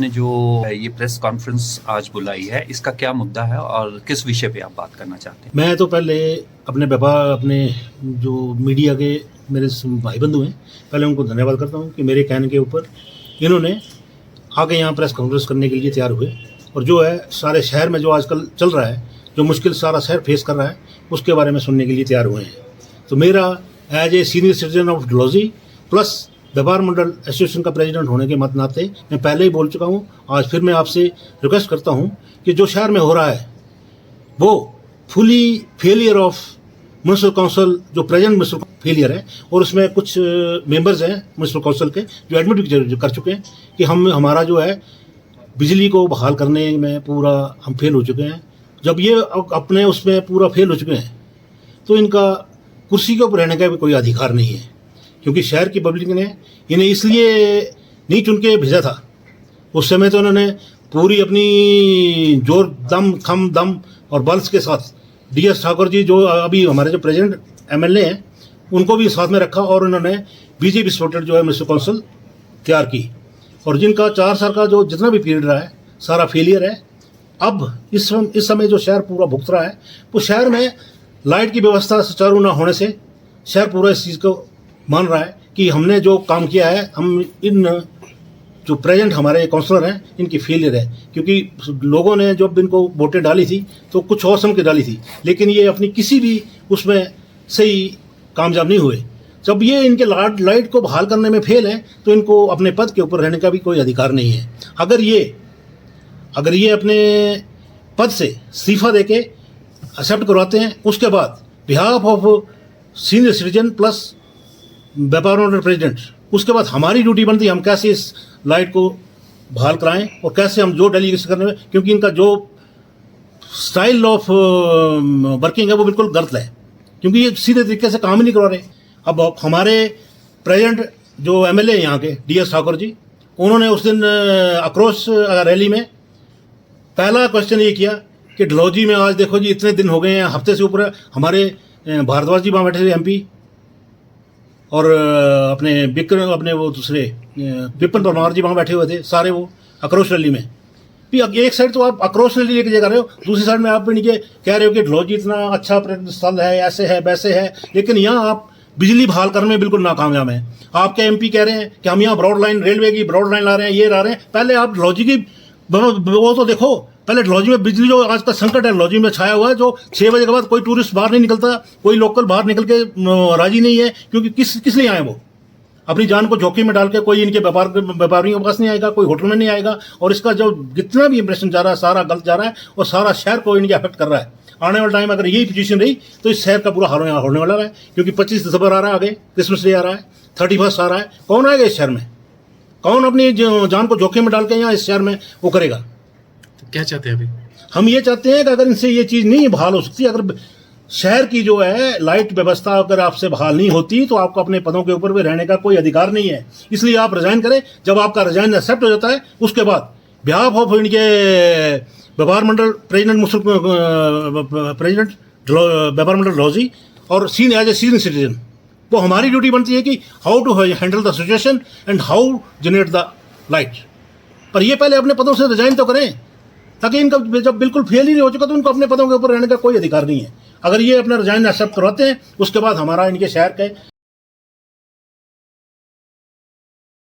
ने जो ये प्रेस कॉन्फ्रेंस आज बुलाई है, इसका क्या मुद्दा है और किस विषय पे आप बात करना चाहते हैं? मैं तो पहले अपने जो मीडिया के मेरे भाई बंधु हैं, पहले उनको धन्यवाद करता हूं कि मेरे कहने के ऊपर इन्होंने आके यहाँ प्रेस कॉन्फ्रेंस करने के लिए तैयार हुए और जो है सारे शहर में जो आजकल चल रहा है, जो मुश्किल सारा शहर फेस कर रहा है, उसके बारे में सुनने के लिए तैयार हुए हैं। तो मेरा as a senior citizen of Dalhousie plus व्यापार मंडल एसोसिएशन का प्रेसिडेंट होने के नाते मैं पहले ही बोल चुका हूँ, आज फिर मैं आपसे रिक्वेस्ट करता हूँ कि जो शहर में हो रहा है वो fully failure of municipal council, जो प्रेजेंट म्यूनसिपल फेलियर है, और उसमें कुछ मेंबर्स हैं म्यूनसिपल काउंसिल के जो एडमिट भी कर चुके हैं कि हमारा जो है बिजली को बहाल करने में पूरा हम फेल हो चुके हैं। जब ये अपने उसमें पूरा फेल हो चुके हैं तो इनका कुर्सी के ऊपर रहने का भी कोई अधिकार नहीं है, क्योंकि शहर की पब्लिक ने इन्हें इसलिए नहीं चुन के भेजा था। उस समय तो उन्होंने पूरी अपनी जोर दम और बल्स के साथ DS ठाकुर जी, जो अभी हमारे जो प्रेजेंट MLA हैं, उनको भी साथ में रखा और उन्होंने BJP सपोर्टेड जो है म्यूनसिपल काउंसिल तैयार की, और जिनका 4 साल का जो जितना भी पीरियड रहा है सारा फेलियर है। अब इस समय जो शहर पूरा भुगत रहा है, वो शहर में लाइट की व्यवस्था सुचारू न होने से शहर पूरा इस चीज़ को मान रहा है कि हमने जो काम किया है, हम इन जो प्रेजेंट हमारे काउंसलर हैं इनकी फेलियर है, क्योंकि लोगों ने जब इनको वोटें डाली थी तो कुछ और समझ के डाली थी, लेकिन ये अपनी किसी भी उसमें सही कामयाब नहीं हुए। जब ये इनके लाइट को बहाल करने में फेल है तो इनको अपने पद के ऊपर रहने का भी कोई अधिकार नहीं है। अगर ये अपने पद से इस्तीफा देके एक्सेप्ट करवाते हैं, उसके बाद behalf of senior citizen plus व्यापार मंडल प्रेसिडेंट, उसके बाद हमारी ड्यूटी बनती है हम कैसे इस लाइट को बहाल कराएं और कैसे हम जो डेलीगेशन करने में, क्योंकि इनका जो स्टाइल ऑफ वर्किंग है वो बिल्कुल गलत है, क्योंकि ये सीधे तरीके से काम ही नहीं करवा रहे। अब हमारे प्रेजेंट जो MLA यहाँ के DS ठाकुर जी, उन्होंने उस दिन आक्रोश रैली में पहला क्वेश्चन ये किया कि डलहौजी में आज देखो जी इतने दिन हो गए हैं, हफ्ते से ऊपर हमारे भारद्वाज जी वहाँ बैठे थे MP, और अपने वो दूसरे विपिन परमार जी वहाँ बैठे हुए थे, सारे वो आक्रोश रैली में भी। एक साइड तो आप आक्रोश रैली लेके जा रहे हो, दूसरी साइड में आप भी कह रहे हो कि डलहौजी इतना अच्छा पर्यटन स्थल है, ऐसे है वैसे है, लेकिन यहाँ आप बिजली बहाल करने में बिल्कुल नाकामयाब हैं। आपके MP कह रहे हैं कि हम यहाँ ब्रॉड लाइन, रेलवे की ब्रॉड लाइन ला रहे हैं, ये ला रहे हैं। पहले आप डलहौजी की वो तो देखो, पहले डलहौजी में बिजली जो आज का संकट है डलहौजी में छाया हुआ है, जो 6 बजे के बाद कोई टूरिस्ट बाहर नहीं निकलता, कोई लोकल बाहर निकल के राजी नहीं है, क्योंकि किस लिए आए वो अपनी जान को जोखिम में डाल के। कोई इनके व्यापारियों के पास नहीं आएगा, कोई होटल में नहीं आएगा, और इसका जो जितना भी इंप्रेशन जा रहा है सारा गलत जा रहा है और सारा शहर को इनके अफेक्ट कर रहा है। आने वाला टाइम अगर यही पोजीशन रही तो इस शहर का पूरा हाल होने वाला है, क्योंकि 25 दिसंबर आ रहा है, आगे क्रिसमस डे आ रहा है, 31 आ रहा है। कौन आएगा इस शहर में? कौन अपनी जान को जोखिम में डाल के यहाँ इस शहर में वो करेगा? तो क्या चाहते हैं अभी? हम ये चाहते हैं कि अगर इनसे ये चीज़ नहीं बहाल हो सकती, अगर शहर की जो है लाइट व्यवस्था अगर आपसे बहाल नहीं होती तो आपको अपने पदों के ऊपर भी रहने का कोई अधिकार नहीं है। इसलिए आप रिजाइन करें। जब आपका रिजाइन एक्सेप्ट हो जाता है, उसके बाद बिहाफ ऑफ इनके व्यापार मंडल प्रेसिडेंट व्यापार मंडल डलहौजी और एज ए सीनियर सिटीजन, वो हमारी ड्यूटी बनती है कि how to handle the situation and how generate the light. पर ये पहले अपने पदों से रिजाइन तो करें, ताकि इनका जब बिल्कुल फेल ही नहीं हो चुका तो उनको अपने पदों के ऊपर रहने का कोई अधिकार नहीं है। अगर ये अपना रिजाइन एक्सेप्ट करवाते हैं, उसके बाद हमारा इनके शहर के